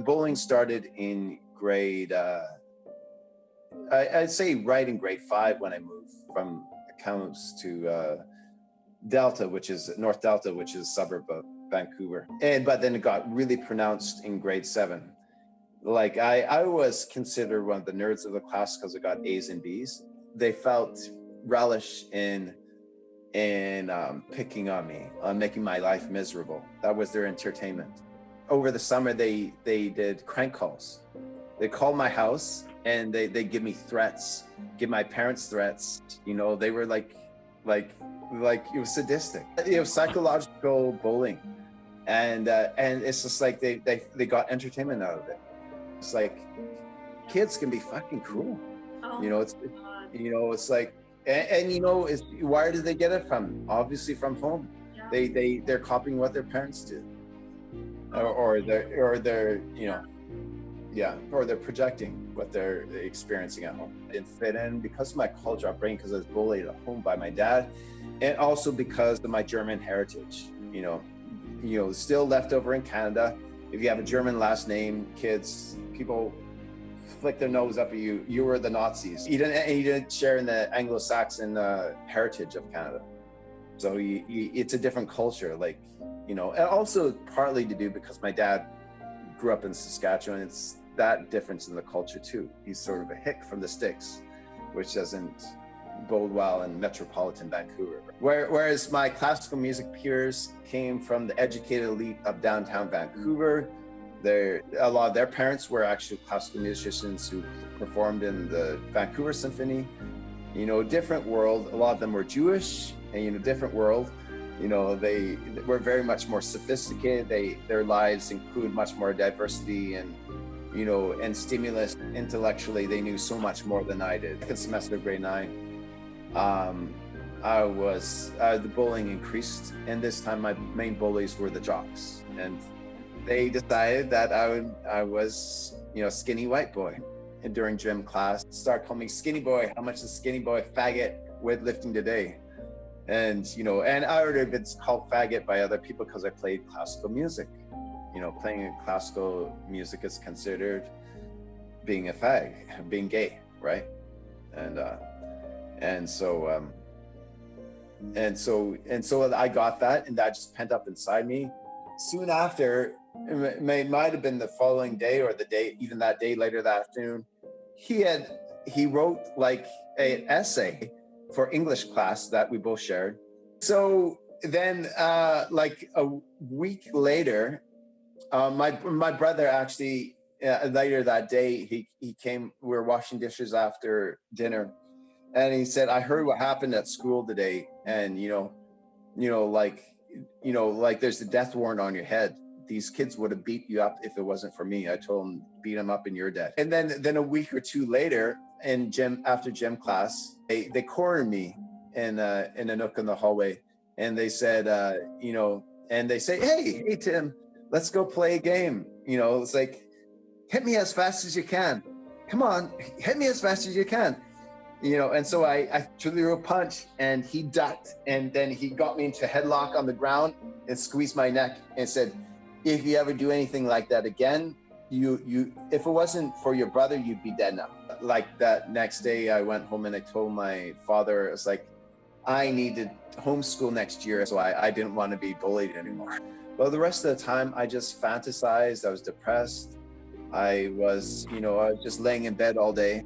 bowling started in grade, I'd say right in grade 5 when I moved from Kamloops to Delta, which is North Delta, which is a suburb of Vancouver. But then it got really pronounced in grade 7. Like I was considered one of the nerds of the class because I got A's and B's. They felt relish in picking on me, making my life miserable. That was their entertainment. Over the summer, they did crank calls. They called my house and they give me threats, give my parents threats. You know, they were like it was sadistic. It was psychological bullying, and it's just like they got entertainment out of it. It's like kids can be fucking cruel. Oh, you know, it's like, and you know, where did they get it from? Obviously from home. Yeah. They're copying what their parents did, or they're you know, yeah, or they're projecting what they're experiencing at home. I didn't fit in because of my culture upbringing, because I was bullied at home by my dad, and also because of my German heritage. You know, still left over in Canada. If you have a German last name, kids, people flick their nose up at you. You were the Nazis. You didn't share in the Anglo-Saxon heritage of Canada. So it's a different culture, like, you know, and also partly to do because my dad grew up in Saskatchewan. It's that difference in the culture too. He's sort of a hick from the sticks, which doesn't bode well in metropolitan Vancouver. Whereas my classical music peers came from the educated elite of downtown Vancouver. A lot of their parents were actually classical musicians who performed in the Vancouver Symphony. You know, different world. A lot of them were Jewish, and you know, different world. You know, they were very much more sophisticated. Their lives include much more diversity and, you know, and stimulus intellectually. They knew so much more than I did. Second semester of grade 9, the bullying increased, and this time my main bullies were the jocks, and they decided that I was, you know, skinny white boy. And during gym class, start calling me skinny boy. How much is skinny boy faggot weightlifting today? And, you know, and I already been called faggot by other people because I played classical music. You know, playing classical music is considered being a fag, being gay, right? And so I got that, and that just pent up inside me. Soon after, it might have been the following day or the day, even that day later that afternoon, he wrote like an essay for English class that we both shared. So then like a week later, my brother actually, later that day, he came, we were washing dishes after dinner, and he said, I heard what happened at school today, and like there's a death warrant on your head. These kids would have beat you up if it wasn't for me. I told them, beat them up and you're dead. And then a week or two later, after gym class, they cornered me in a nook in the hallway, and they said, and they say, hey Tim, let's go play a game. You know, it's like, hit me as fast as you can. Come on, hit me as fast as you can. You know, and so I threw a punch, and he ducked, and then he got me into a headlock on the ground and squeezed my neck and said, if you ever do anything like that again, you if it wasn't for your brother, you'd be dead now. Like that next day, I went home and I told my father, it's like, I needed homeschool next year, so I didn't want to be bullied anymore. Well, the rest of the time, I just fantasized. I was depressed. I was just laying in bed all day.